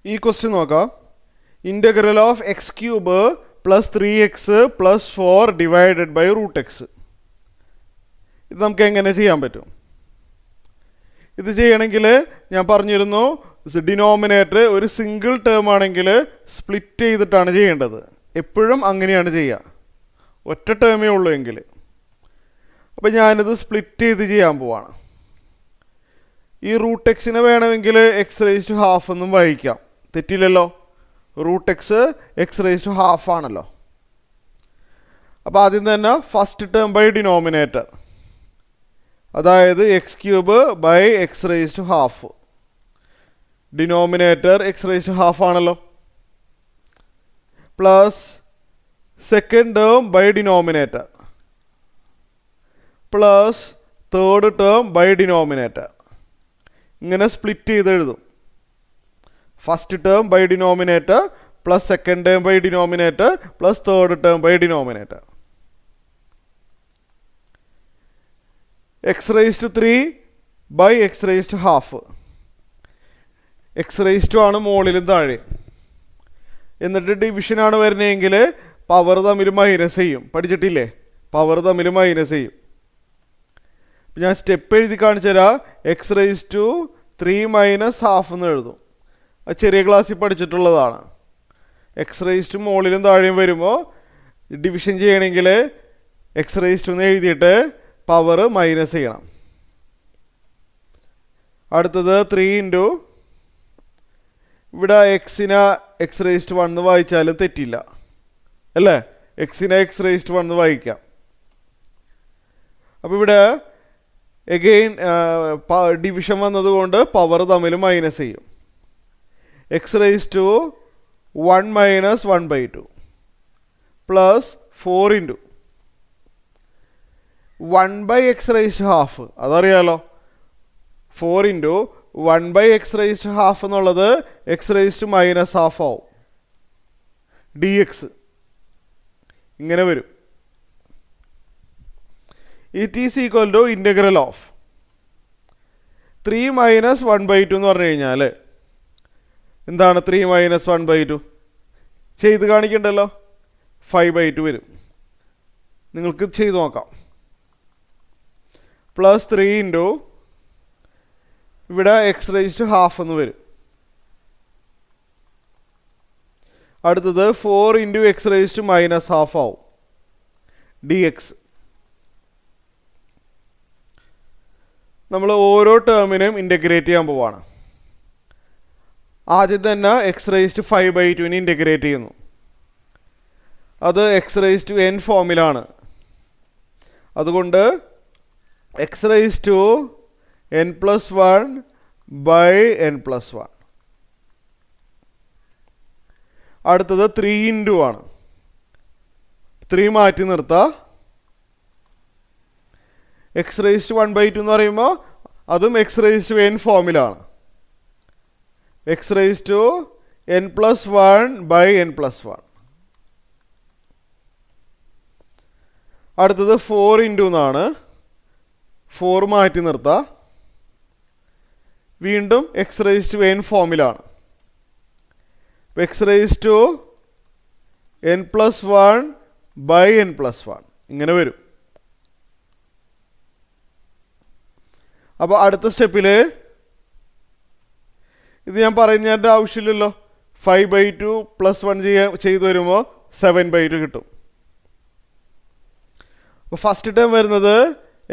ഈ ക്വസ്റ്റ്യൻ നോക്കാം. Integral of X cube plus 3x plus 4 divided by root X. ഇത് നമുക്ക് എങ്ങനെ ചെയ്യാൻ പറ്റും? ഇത് ചെയ്യണമെങ്കിൽ ഞാൻ പറഞ്ഞിരുന്നു, ഡിനോമിനേറ്റർ ഒരു സിംഗിൾ ടേം ആണെങ്കിൽ സ്പ്ലിറ്റ് ചെയ്തിട്ടാണ് ചെയ്യേണ്ടത്. എപ്പോഴും അങ്ങനെയാണ് ചെയ്യുക, ഒറ്റ ടേമേ ഉള്ളൂ എങ്കിൽ. അപ്പോൾ ഞാനിത് സ്പ്ലിറ്റ് ചെയ്ത് ചെയ്യാൻ പോവാണ്. ഈ റൂട്ട് എക്സിനെ വേണമെങ്കിൽ എക്സ് റേസ് ടു ഹാഫ് എന്നും വായിക്കാം, തെറ്റില്ലല്ലോ. Root x x raise to half ആണല്ലോ. അപ്പോൾ ആദ്യം തന്നെ ഫസ്റ്റ് ടേം ബൈ ഡിനോമിനേറ്റർ, അതായത് x cube by x raise to half. Denominator x raise to half ആണല്ലോ. Plus second term by denominator plus third term by denominator. ഇങ്ങനെ split ചെയ്ത് എഴുതും. First term by denominator plus second term by denominator plus third term by denominator. X raise to 3 by x raise to half. X raise to ആണ് മുകളിലും താഴെ. എന്നിട്ട് ഡിവിഷനാണ് വരുന്നതെങ്കിൽ power തമ്മിൽ മൈനസ് ചെയ്യും. പഠിച്ചിട്ടില്ലേ? പവർ തമ്മിൽ മൈനസ് ചെയ്യും. ഞാൻ സ്റ്റെപ്പ് എഴുതി കാണിച്ചു തരാം. X raise to 3 minus half എന്ന് എഴുതും. അത് ചെറിയ ക്ലാസ്സിൽ പഠിച്ചിട്ടുള്ളതാണ്. എക്സ് റേസ് ടു മുകളിലും താഴെയും വരുമ്പോൾ ഡിവിഷൻ ചെയ്യണമെങ്കിൽ എക്സ് റേസ് ടു എന്ന് എഴുതിയിട്ട് പവർ മൈനസ് ചെയ്യണം. അടുത്തത് 3 ഇൻറ്റു, ഇവിടെ എക്സിനെ എക്സ് റേസ് ടു 1 വായിച്ചാലും തെറ്റില്ല അല്ലേ? എക്സിനെ എക്സ് റേസ് ടു 1 വായിക്കാം. അപ്പോൾ ഇവിടെ എഗെയിൻ ഡിവിഷൻ വന്നതുകൊണ്ട് പവർ തമ്മിൽ മൈനസ് ചെയ്യും. X raise to 1 minus 1/2 plus 4 into 1 by x raise to half. അതറിയാലോ, 4 into 1 by x raise to half എന്നുള്ളത് x raise to minus half ആവും. ഡി എക്സ് ഇങ്ങനെ വരും. It is equal to integral of 3 minus 1/2 എന്ന് പറഞ്ഞു കഴിഞ്ഞാൽ എന്താണ്? 3 minus 1/2 ചെയ്ത് കാണിക്കണ്ടല്ലോ, 5/2 വരും. നിങ്ങൾക്ക് ചെയ്ത് നോക്കാം. പ്ലസ് 3 ഇൻറ്റു ഇവിടെ എക്സ് റേസ് ടു ഹാഫ് എന്ന് വരും. അടുത്തത് 4 into X raise to minus half ആവും. D x. നമ്മൾ ഓരോ ടേമിനെയും ഇൻ്റഗ്രേറ്റ് ചെയ്യാൻ പോവാണ്. ആദ്യം തന്നെ എക്സ് റേസ് ടു 5/2 ഇൻ്റഗ്രേറ്റ് ചെയ്യുന്നു. അത് എക്സ് റേസ് ടു n ഫോമിലാണ്. അതുകൊണ്ട് X raise to n+1 by n+1. അടുത്തത് 3 ഇൻറ്റു ആണ്. 3 മാറ്റി നിർത്താം. എക്സ് റേസ് ടു 1/2 എന്ന് പറയുമ്പോൾ അതും എക്സ് റേസ് ടു n ഫോമിലാണ്. X raise to n+1 by n+1. അടുത്തത് 4 ഇൻറ്റു എന്നാണ്. 4 മാറ്റി നിർത്താം. വീണ്ടും എക്സ് റേസ് ടു n ഫോമിലാണ്. X raise to n+1 by n+1 ഇങ്ങനെ വരും. അപ്പോൾ അടുത്ത സ്റ്റെപ്പിൽ ഇത് ഞാൻ പറയുന്നതിൻ്റെ ആവശ്യമില്ലല്ലോ. 5/2 പ്ലസ് 1 ചെയ്ത് വരുമ്പോൾ 7/2 കിട്ടും. അപ്പോൾ ഫസ്റ്റ് ടേം വരുന്നത്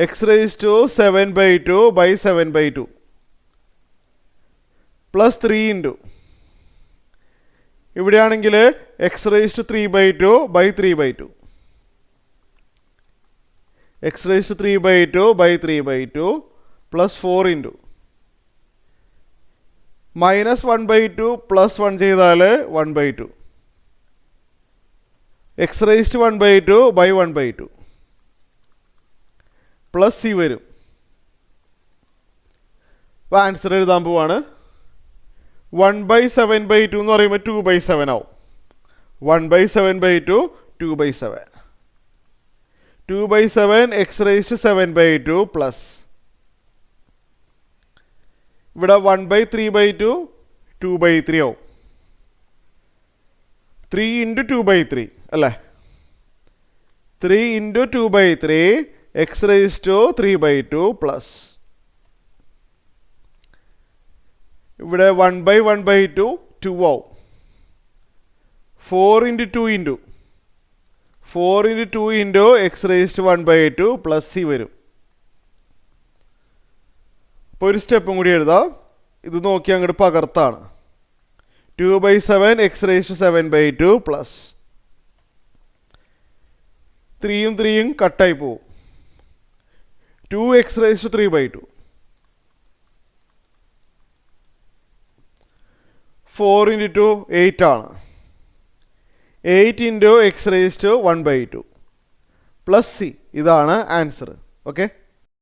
x raise to 7/2 by 7/2 plus 3 into, ഇവിടെയാണെങ്കിൽ x raise to 3/2 by 3/2. X raise to 3/2 by 3/2 plus 4 into minus 1/2 plus 1 ചെയ്താൽ 1/2. X raise to 1/2 by 1/2 plus C വരും. അപ്പോൾ ആൻസർ എഴുതാൻ പോവാണ്. 1/7/2 എന്ന് പറയുമ്പോൾ 2/7 ആവും. 1/7/2 2/7. 2/7 എക്സ് റേസ് ടു 7/2 പ്ലസ് ഇവിടെ 1/3/2 2/3 ആവും. 3 ഇൻറ്റു 2/3 അല്ലേ? 3 into 2/3 X raise to 3/2 plus ഇവിടെ 1/1/2 2 ആവും. 4 into 2 into 4 into 2 into X raise to 1/2 plus C വരും. അപ്പോൾ ഒരു സ്റ്റെപ്പും കൂടി എഴുതാം. ഇത് നോക്കി അങ്ങോട്ട് പകർത്താണ്. 2/7 എക്സ് റേസ് ടു 7/2 പ്ലസ് 3യും 3യും കട്ടായി പോവും. 2x റേസ് ടു 3/2 4 ഇൻറ്റു 2 8 ആണ്. 8 into X raise to 1/2 plus C. ഇതാണ് ആൻസർ. ഓക്കെ.